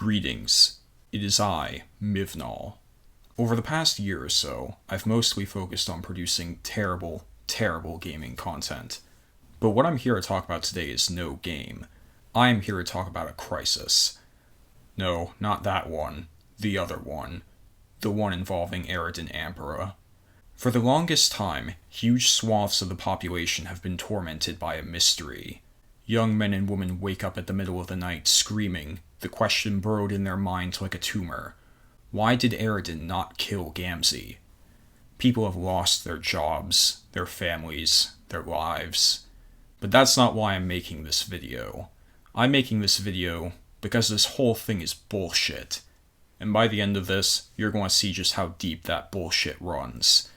Greetings, it is I, Mivnal. Over the past year or so, I've mostly focused on producing terrible gaming content. But what I'm here to talk about today is no game. I am here to talk about a crisis. No, not that one. The other one. The one involving Eridan Ampera. For the longest time, huge swaths of the population have been tormented by a mystery. Young men and women wake up at the middle of the night screaming, the question burrowed in their minds like a tumor. Why did Eridan not kill Gamzee? People have lost their jobs, their families, their lives. But that's not why I'm making this video. I'm making this video because this whole thing is bullshit. And by the end of this, you're going to see just how deep that bullshit runs.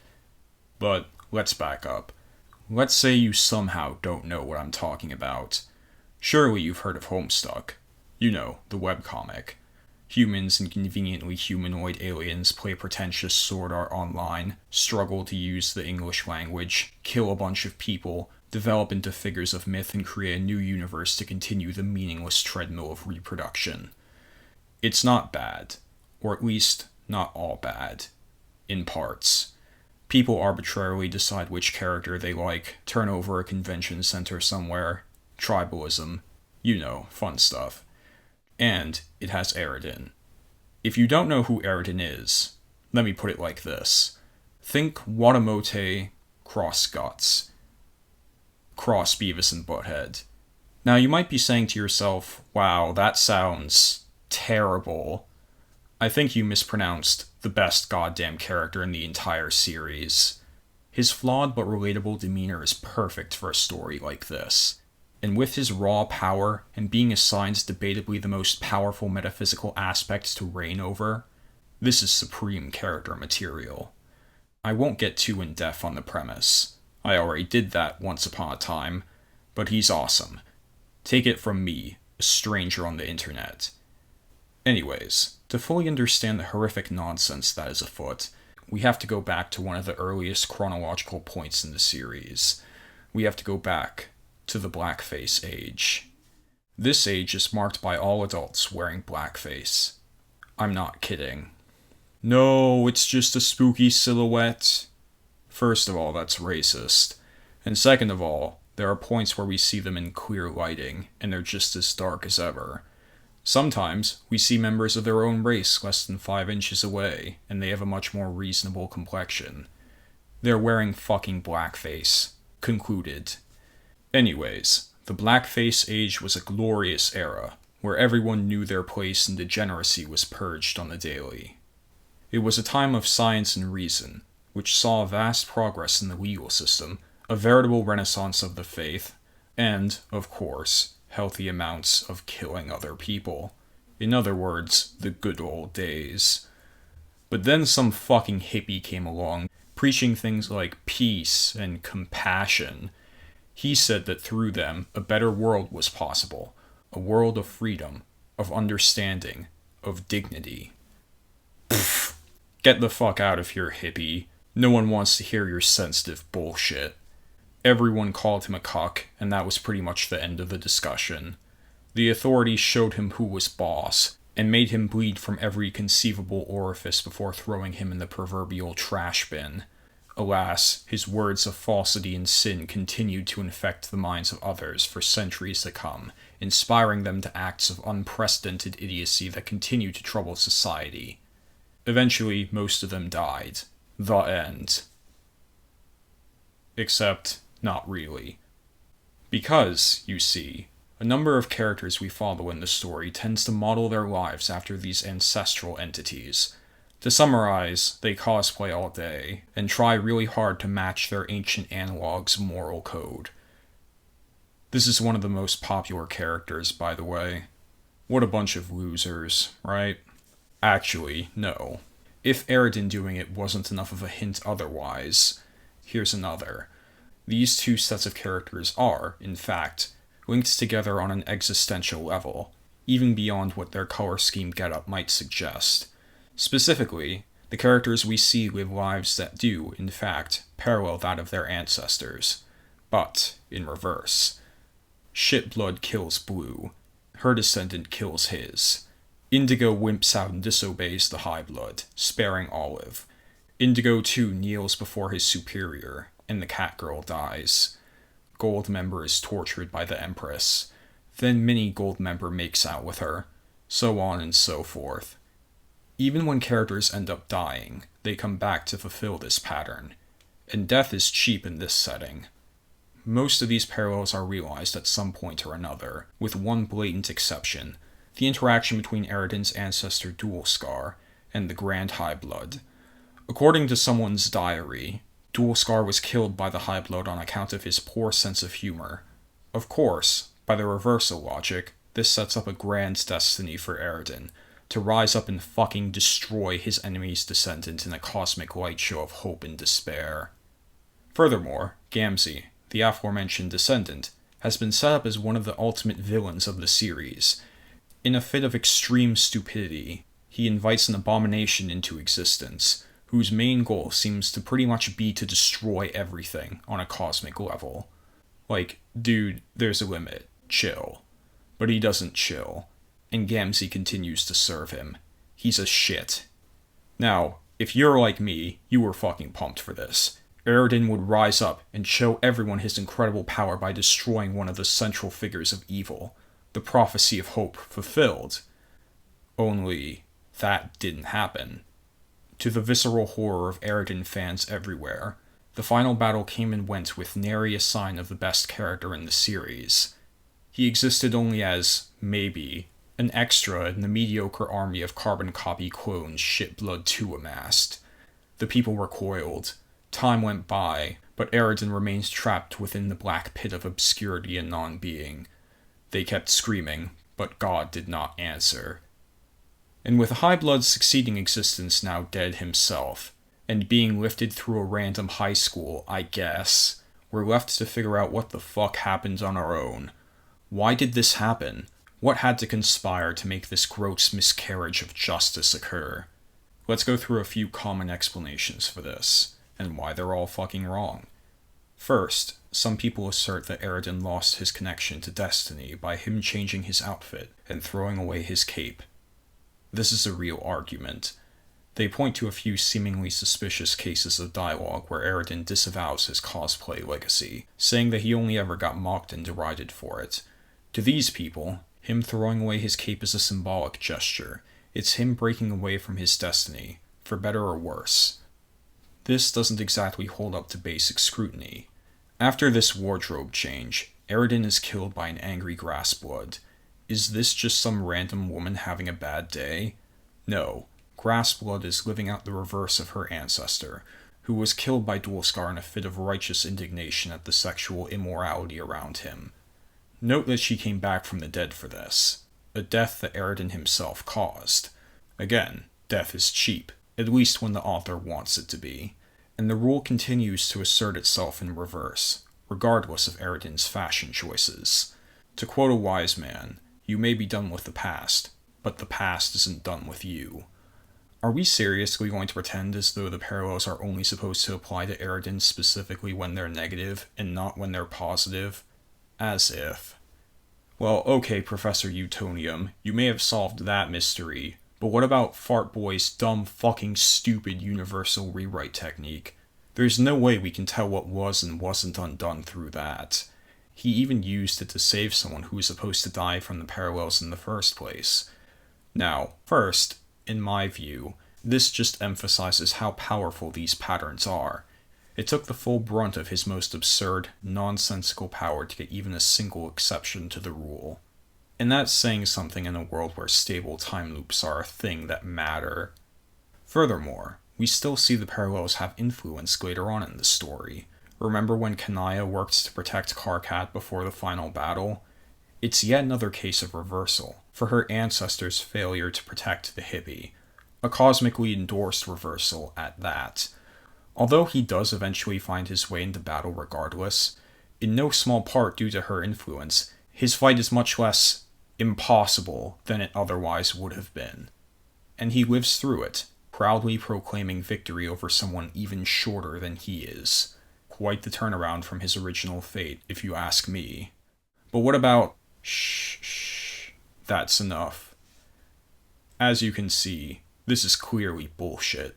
But let's back up. Let's say you somehow don't know what I'm talking about. Surely you've heard of Homestuck. You know, the webcomic. Humans and conveniently humanoid aliens play pretentious sword art online, struggle to use the English language, kill a bunch of people, develop into figures of myth and create a new universe to continue the meaningless treadmill of reproduction. It's not bad. Or at least, not all bad. In parts. People arbitrarily decide which character they like, turn over a convention center somewhere, tribalism, you know, fun stuff. And it has Eridan. If you don't know who Eridan is, let me put it like this. Think Watamote cross Guts. Cross Beavis and Butthead. Now you might be saying to yourself, wow, that sounds terrible. I think you mispronounced the best goddamn character in the entire series. His flawed but relatable demeanor is perfect for a story like this. And with his raw power, and being assigned debatably the most powerful metaphysical aspects to reign over, this is supreme character material. I won't get too in-depth on the premise. I already did that once upon a time, but he's awesome. Take it from me, a stranger on the internet. Anyways, to fully understand the horrific nonsense that is afoot, we have to go back to one of the earliest chronological points in the series. We have to go back to the blackface age. This age is marked by all adults wearing blackface. I'm not kidding. No, it's just a spooky silhouette. First of all, that's racist. And second of all, there are points where we see them in clear lighting, and they're just as dark as ever. Sometimes, we see members of their own race less than 5 inches away, and they have a much more reasonable complexion. They're wearing fucking blackface. Concluded. Anyways, the blackface age was a glorious era, where everyone knew their place and degeneracy was purged on the daily. It was a time of science and reason, which saw vast progress in the legal system, a veritable renaissance of the faith, and, of course, healthy amounts of killing other people. In other words, the good old days. But then some fucking hippie came along, preaching things like peace and compassion. He said that through them, a better world was possible. A world of freedom, of understanding, of dignity. Pfft. Get the fuck out of here, hippie. No one wants to hear your sensitive bullshit. Everyone called him a cuck, and that was pretty much the end of the discussion. The authorities showed him who was boss, and made him bleed from every conceivable orifice before throwing him in the proverbial trash bin. Alas, his words of falsity and sin continued to infect the minds of others for centuries to come, inspiring them to acts of unprecedented idiocy that continue to trouble society. Eventually, most of them died. The end. Except, not really. Because, you see, a number of characters we follow in the story tends to model their lives after these ancestral entities. To summarize, they cosplay all day, and try really hard to match their ancient analog's moral code. This is one of the most popular characters, by the way. What a bunch of losers, right? Actually, no. If Eridan doing it wasn't enough of a hint otherwise, here's another. These two sets of characters are, in fact, linked together on an existential level, even beyond what their color scheme getup might suggest. Specifically, the characters we see live lives that do, in fact, parallel that of their ancestors, but in reverse. Shit blood kills blue. Her descendant kills his. Indigo wimps out and disobeys the High Blood, sparing Olive. Indigo too kneels before his superior, and the Catgirl dies. Goldmember is tortured by the Empress. Then Mini Goldmember makes out with her. So on and so forth. Even when characters end up dying, they come back to fulfill this pattern. And death is cheap in this setting. Most of these parallels are realized at some point or another, with one blatant exception: the interaction between Eridan's ancestor Dualscar and the Grand High Blood. According to someone's diary, Dualscar was killed by the High Blood on account of his poor sense of humor. Of course, by the reversal logic, this sets up a grand destiny for Eridan, to rise up and fucking destroy his enemy's descendant in a cosmic light show of hope and despair. Furthermore, Gamzee, the aforementioned descendant, has been set up as one of the ultimate villains of the series. In a fit of extreme stupidity, he invites an abomination into existence, whose main goal seems to pretty much be to destroy everything on a cosmic level. Like, dude, there's a limit. Chill. But he doesn't chill, and Gamzee continues to serve him. He's a shit. Now, if you're like me, you were fucking pumped for this. Eridan would rise up and show everyone his incredible power by destroying one of the central figures of evil. The prophecy of hope fulfilled. Only, that didn't happen. To the visceral horror of Eridan fans everywhere, the final battle came and went with nary a sign of the best character in the series. He existed only as, maybe, an extra in the mediocre army of carbon copy clones Shitblood 2 amassed. The people recoiled. Time went by, but Eridan remains trapped within the black pit of obscurity and non-being. They kept screaming, but God did not answer. And with High Blood's succeeding existence now dead himself, and being lifted through a random high school, I guess, we're left to figure out what the fuck happened on our own. Why did this happen? What had to conspire to make this gross miscarriage of justice occur? Let's go through a few common explanations for this, and why they're all fucking wrong. First, some people assert that Eridan lost his connection to destiny by him changing his outfit and throwing away his cape. This is a real argument. They point to a few seemingly suspicious cases of dialogue where Eridan disavows his cosplay legacy, saying that he only ever got mocked and derided for it. To these people, him throwing away his cape is a symbolic gesture. It's him breaking away from his destiny, for better or worse. This doesn't exactly hold up to basic scrutiny. After this wardrobe change, Eridan is killed by an angry Grassblood. Is this just some random woman having a bad day? No. Grassblood is living out the reverse of her ancestor, who was killed by Dualscar in a fit of righteous indignation at the sexual immorality around him. Note that she came back from the dead for this, a death that Eridan himself caused. Again, death is cheap, at least when the author wants it to be, and the rule continues to assert itself in reverse, regardless of Eridan's fashion choices. To quote a wise man, you may be done with the past, but the past isn't done with you. Are we seriously going to pretend as though the parallels are only supposed to apply to Eridan specifically when they're negative, and not when they're positive? As if. Well, okay, Professor Utonium, you may have solved that mystery, but what about Fart Boy's dumb fucking stupid universal rewrite technique? There's no way we can tell what was and wasn't undone through that. He even used it to save someone who was supposed to die from the parallels in the first place. Now, first, in my view, this just emphasizes how powerful these patterns are. It took the full brunt of his most absurd, nonsensical power to get even a single exception to the rule. And that's saying something in a world where stable time loops are a thing that matter. Furthermore, we still see the parallels have influence later on in the story. Remember when Kanaya worked to protect Karkat before the final battle? It's yet another case of reversal, for her ancestor's failure to protect the hippie. A cosmically endorsed reversal at that. Although he does eventually find his way into battle regardless, in no small part due to her influence, his fight is much less impossible than it otherwise would have been. And he lives through it, proudly proclaiming victory over someone even shorter than he is. Quite the turnaround from his original fate, if you ask me. But what about... Shh. That's enough. As you can see, this is clearly bullshit.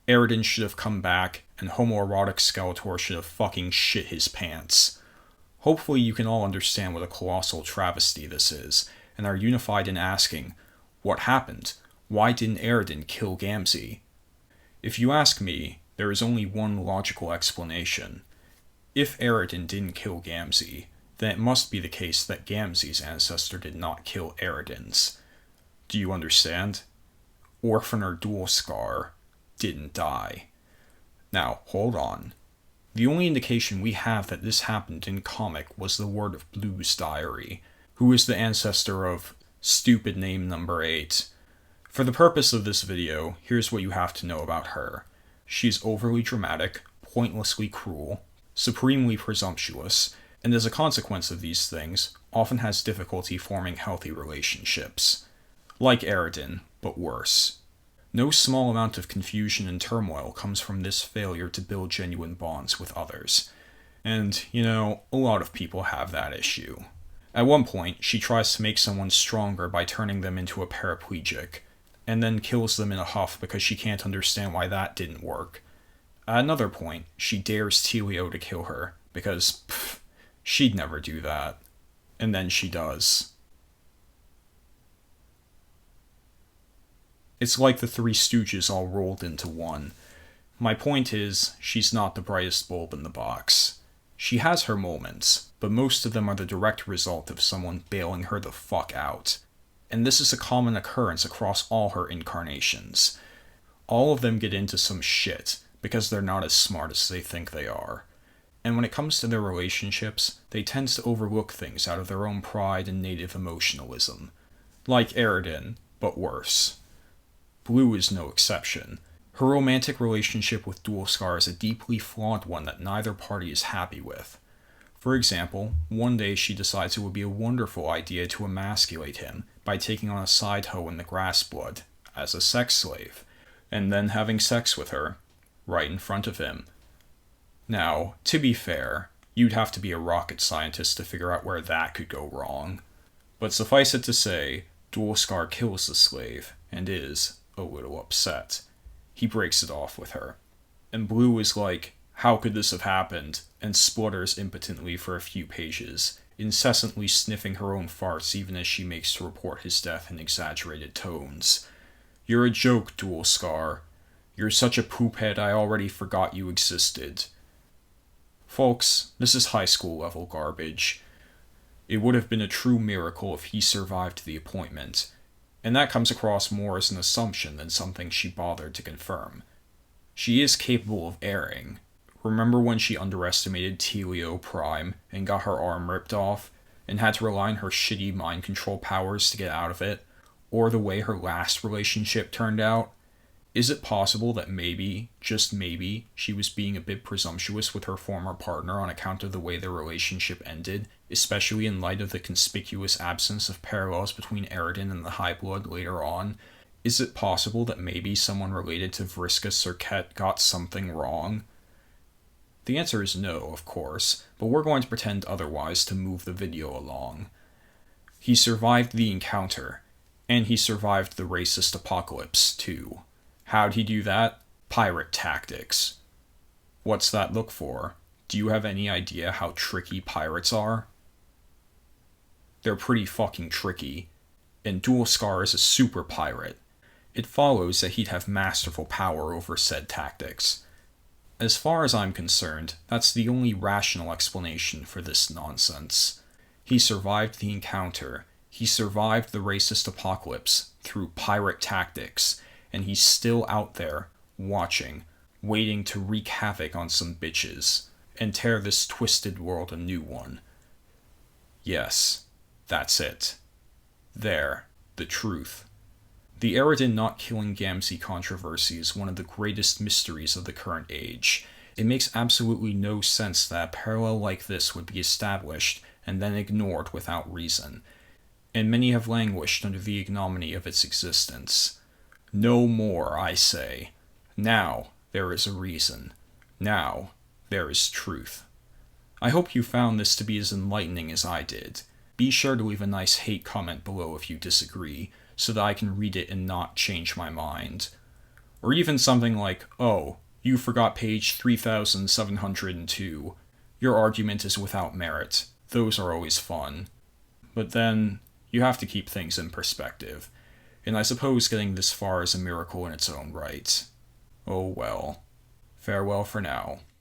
Eridan should have come back, and homoerotic Skeletor should have fucking shit his pants. Hopefully you can all understand what a colossal travesty this is, and are unified in asking, what happened? Why didn't Eridan kill Gamzee? If you ask me, there is only one logical explanation. If Eridan didn't kill Gamzee, then it must be the case that Gamzee's ancestor did not kill Eridan's. Do you understand? Orphaner Dualscar didn't die. Now, hold on. The only indication we have that this happened in comic was the word of Blue's diary, who is the ancestor of stupid name number 8. For the purpose of this video, here's what you have to know about her. She's overly dramatic, pointlessly cruel, supremely presumptuous, and as a consequence of these things, often has difficulty forming healthy relationships. Like Eridan, but worse. No small amount of confusion and turmoil comes from this failure to build genuine bonds with others. And, a lot of people have that issue. At one point, she tries to make someone stronger by turning them into a paraplegic, and then kills them in a huff because she can't understand why that didn't work. At another point, she dares Telio to kill her, because, she'd never do that. And then she does. It's like the Three Stooges all rolled into one. My point is, she's not the brightest bulb in the box. She has her moments, but most of them are the direct result of someone bailing her the fuck out. And this is a common occurrence across all her incarnations. All of them get into some shit, because they're not as smart as they think they are. And when it comes to their relationships, they tend to overlook things out of their own pride and native emotionalism. Like Eridan, but worse. Blue is no exception. Her romantic relationship with Dualscar is a deeply flawed one that neither party is happy with. For example, one day she decides it would be a wonderful idea to emasculate him by taking on a side hoe in the Grassblood as a sex slave, and then having sex with her, right in front of him. Now, to be fair, you'd have to be a rocket scientist to figure out where that could go wrong. But suffice it to say, Dualscar kills the slave, and is a little upset. He breaks it off with her. And Blue is like, how could this have happened? And splutters impotently for a few pages, incessantly sniffing her own farts even as she makes to report his death in exaggerated tones. You're a joke, Dualscar. You're such a poophead I already forgot you existed. Folks, this is high school level garbage. It would have been a true miracle if he survived the appointment, and that comes across more as an assumption than something she bothered to confirm. She is capable of erring. Remember when she underestimated Telio Prime and got her arm ripped off, and had to rely on her shitty mind control powers to get out of it? Or the way her last relationship turned out? Is it possible that maybe, just maybe, she was being a bit presumptuous with her former partner on account of the way their relationship ended, especially in light of the conspicuous absence of parallels between Eridan and the High Blood later on? Is it possible that maybe someone related to Vriska Serket got something wrong? The answer is no, of course, but we're going to pretend otherwise to move the video along. He survived the encounter, and he survived the racist apocalypse, too. How'd he do that? Pirate tactics. What's that look for? Do you have any idea how tricky pirates are? They're pretty fucking tricky, and Dualscar is a super pirate. It follows that he'd have masterful power over said tactics. As far as I'm concerned, that's the only rational explanation for this nonsense. He survived the encounter, he survived the racist apocalypse through pirate tactics, and he's still out there, watching, waiting to wreak havoc on some bitches, and tear this twisted world a new one. Yes, that's it. There, the truth. The Eridan not killing Gamzee controversy is one of the greatest mysteries of the current age. It makes absolutely no sense that a parallel like this would be established and then ignored without reason, and many have languished under the ignominy of its existence. No more, I say. Now there is a reason. Now there is truth. I hope you found this to be as enlightening as I did. Be sure to leave a nice hate comment below if you disagree, so that I can read it and not change my mind. Or even something like, oh, you forgot page 3702. Your argument is without merit. Those are always fun. But then, you have to keep things in perspective. And I suppose getting this far is a miracle in its own right. Oh well. Farewell for now.